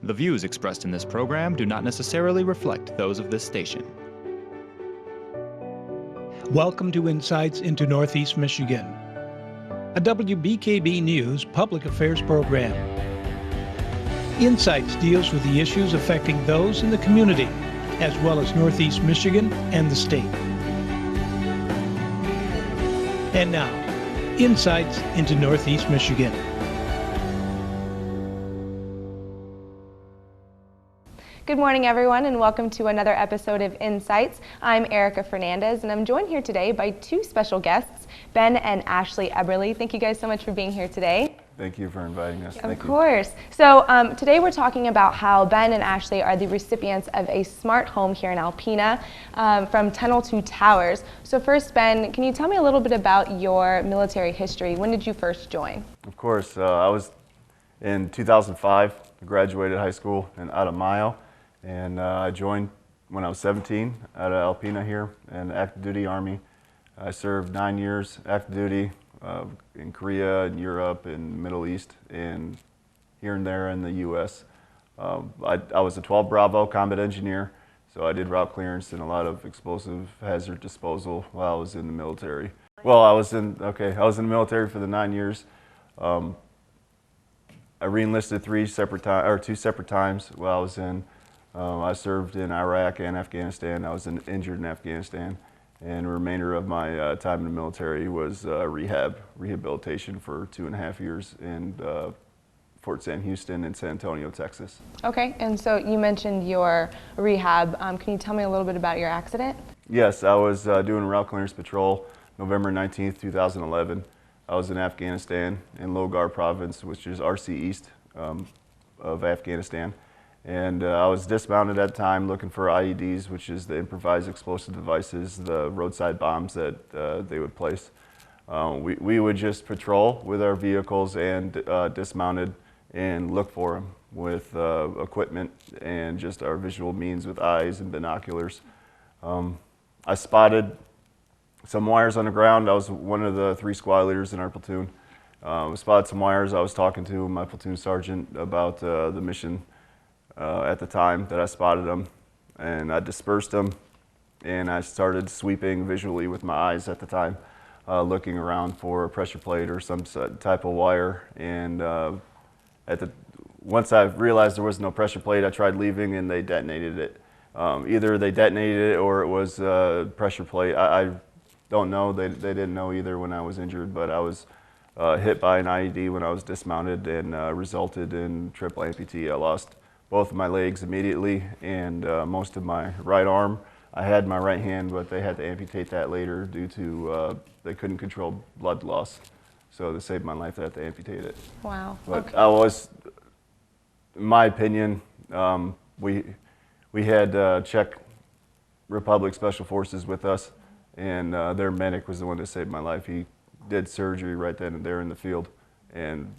The views expressed in this program do not necessarily reflect those of this station. Welcome to Insights into Northeast Michigan, a WBKB News public affairs program. Insights deals with the issues affecting those in the community, as well as Northeast Michigan and the state. And now, Insights into Northeast Michigan. Good morning, everyone, and welcome to another episode of Insights. I'm Erica Fernandez, and I'm joined here today by two special guests, Ben and Ashley Eberly. Thank you guys so much for being here today. Thank you for inviting us. Of course. So today we're talking about how Ben and Ashley are the recipients of a smart home here in Alpena from Tunnel to Towers. So first, Ben, can you tell me a little bit about your military history? When did you first join? Of course. I was in 2005, graduated high school out of Mayo, and I joined when I was 17 out of Alpena here in active duty Army. I served 9 years active duty in Korea and Europe and Middle East and here and there in the U.S. I was a 12 Bravo combat engineer, so I did route clearance and a lot of explosive hazard disposal while I was in the military. Well, I was in the military for the 9 years. I re-enlisted two separate times while I was in. I served in Iraq and Afghanistan. I was injured in Afghanistan. And the remainder of my time in the military was rehabilitation for 2.5 years in Fort Sam Houston and San Antonio, Texas. Okay, and so you mentioned your rehab. Can you tell me a little bit about your accident? Yes, I was doing a route clearance patrol November 19th, 2011. I was in Afghanistan in Logar province, which is RC East of Afghanistan. And I was dismounted at the time looking for IEDs, which is the improvised explosive devices, the roadside bombs that they would place. We would just patrol with our vehicles and dismounted and look for them with equipment and just our visual means with eyes and binoculars. I spotted some wires on the ground. I was one of the 3 squad leaders in our platoon. I spotted some wires. I was talking to my platoon sergeant about the mission at the time that I spotted them, and I dispersed them, and I started sweeping visually with my eyes at the time, looking around for a pressure plate or some type of wire. And once I realized there was no pressure plate, I tried leaving, and they detonated it. Either they detonated it or it was a pressure plate. I don't know. They didn't know either when I was injured, but I was hit by an IED when I was dismounted and resulted in triple amputee. I lost both of my legs immediately and most of my right arm. I had my right hand, but they had to amputate that later due to they couldn't control blood loss. So to save my life, they had to amputate it. Wow. But okay. I was, in my opinion, we had Czech Republic Special Forces with us, and their medic was the one that saved my life. He did surgery right then and there in the field, and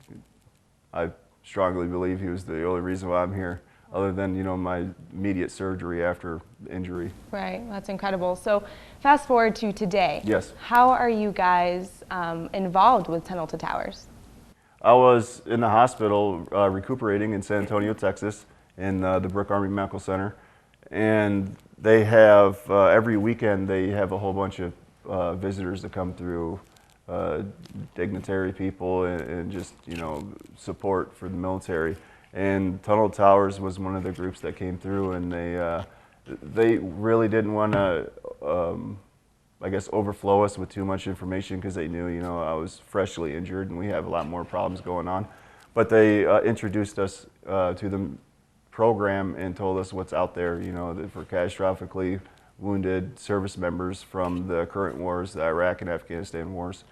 I strongly believe he was the only reason why I'm here, other than, you know, my immediate surgery after the injury. Right, that's incredible. So fast forward to today. Yes. How are you guys involved with Tunnel to Towers? I was in the hospital recuperating in San Antonio, Texas, in the Brooke Army Medical Center. And they have, every weekend, they have a whole bunch of visitors that come through, dignitary people and just, you know, support for the military. And Tunnel Towers was one of the groups that came through, and they really didn't want to, I guess, overflow us with too much information because they knew, you know, I was freshly injured and we have a lot more problems going on. But they introduced us to the program and told us what's out there, you know, that for catastrophically wounded service members from the current wars, the Iraq and Afghanistan wars,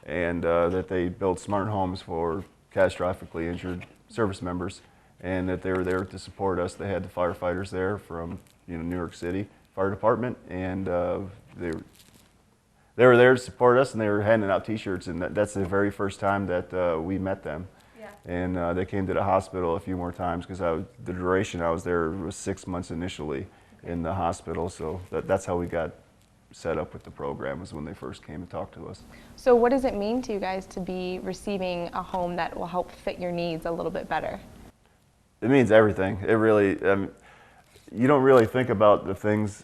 and that they built smart homes for catastrophically injured service members, and that they were there to support us. They had the firefighters there from, you know, New York City Fire Department, and they were there to support us, and they were handing out T-shirts, and that's the very first time that we met them. Yeah. And they came to the hospital a few more times because the duration I was there was 6 months initially in the hospital, so that's how we got set up with the program, was when they first came and talked to us. So what does it mean to you guys to be receiving a home that will help fit your needs a little bit better? It means everything. It really, you don't really think about the things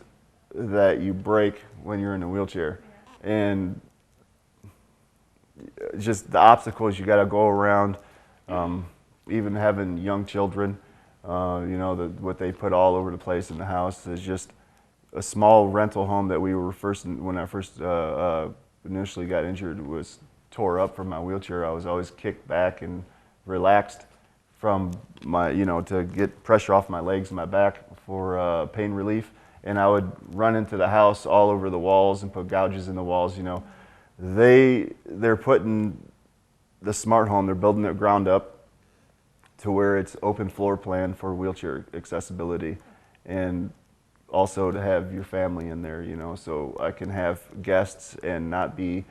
that you break when you're in a wheelchair. And just the obstacles you got to go around, even having young children, you know, what they put all over the place in the house is just a small rental home that we were when I first initially got injured was tore up from my wheelchair. I was always kicked back and relaxed from my, you know, to get pressure off my legs and my back for pain relief. And I would run into the house all over the walls and put gouges in the walls, you know. They're putting the smart home, they're building it ground up to where it's open floor plan for wheelchair accessibility, and also to have your family in there, you know, so I can have guests and not be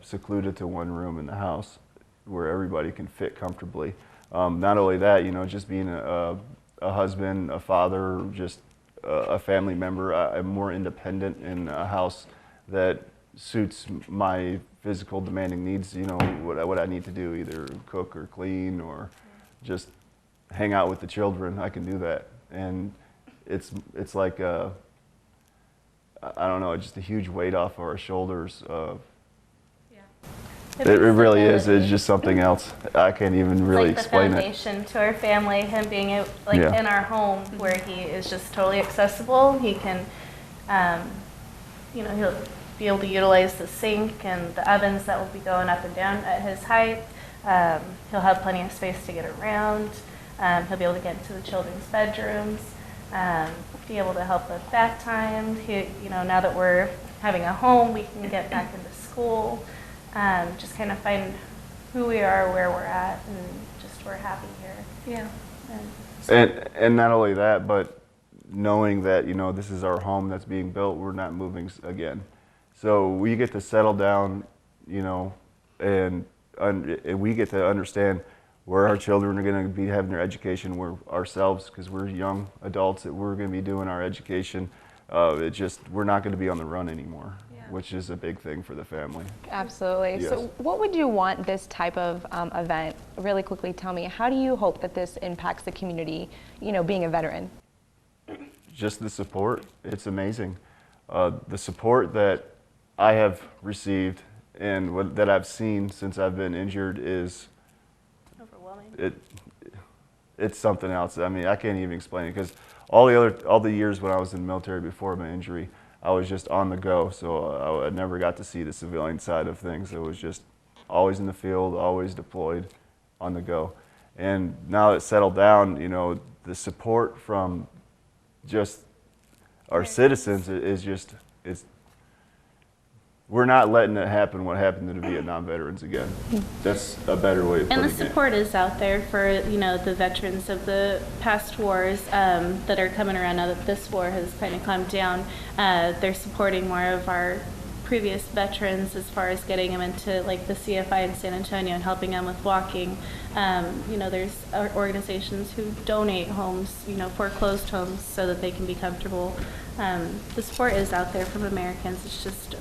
secluded to one room in the house where everybody can fit comfortably. Not only that, you know, just being a husband, a father, just a family member, I'm more independent in a house that suits my physical demanding needs, you know, what I need to do, either cook or clean or just hang out with the children. I can do that. And it's like I don't know, just a huge weight off of our shoulders. It really is. It's just something else. I can't even really explain it. Like the foundation to our family, him being in our home where he is just totally accessible. He can, you know, he'll be able to utilize the sink and the ovens that will be going up and down at his height. He'll have plenty of space to get around. He'll be able to get into the children's bedrooms, be able to help with bath time. You know, now that we're having a home, we can get back into school. Just kind of find who we are, where we're at, and just we're happy here. Yeah. And not only that, but knowing that, you know, this is our home that's being built, we're not moving again. So we get to settle down, you know, and we get to understand where our children are going to be having their education, where ourselves, because we're young adults, that we're going to be doing our education. We're not going to be on the run anymore, which is a big thing for the family. Absolutely. Yes. So what would you want this type of event, really quickly tell me, how do you hope that this impacts the community, you know, being a veteran? Just the support, it's amazing. The support that I have received and that I've seen since I've been injured is Overwhelming. It's something else. I mean, I can't even explain it, because all the years when I was in the military before my injury, I was just on the go, so I never got to see the civilian side of things. It was just always in the field, always deployed, on the go. And now it's settled down, you know, the support from just our citizens is just, we're not letting it happen what happened to the Vietnam veterans again. That's a better way of putting it. And the support is out there for, you know, the veterans of the past wars that are coming around now that this war has kind of calmed down. They're supporting more of our previous veterans as far as getting them into like the CFI in San Antonio and helping them with walking. You know, there's organizations who donate homes, you know, foreclosed homes so that they can be comfortable. The support is out there from Americans. It's just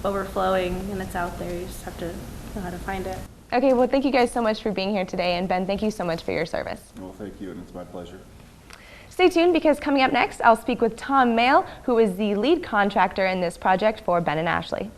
overflowing, and it's out there. You just have to know how to find it. Okay, well, thank you guys so much for being here today, and Ben, thank you so much for your service. Well, thank you, and it's my pleasure. Stay tuned, because coming up next, I'll speak with Tom Mayle, who is the lead contractor in this project for Ben and Ashley.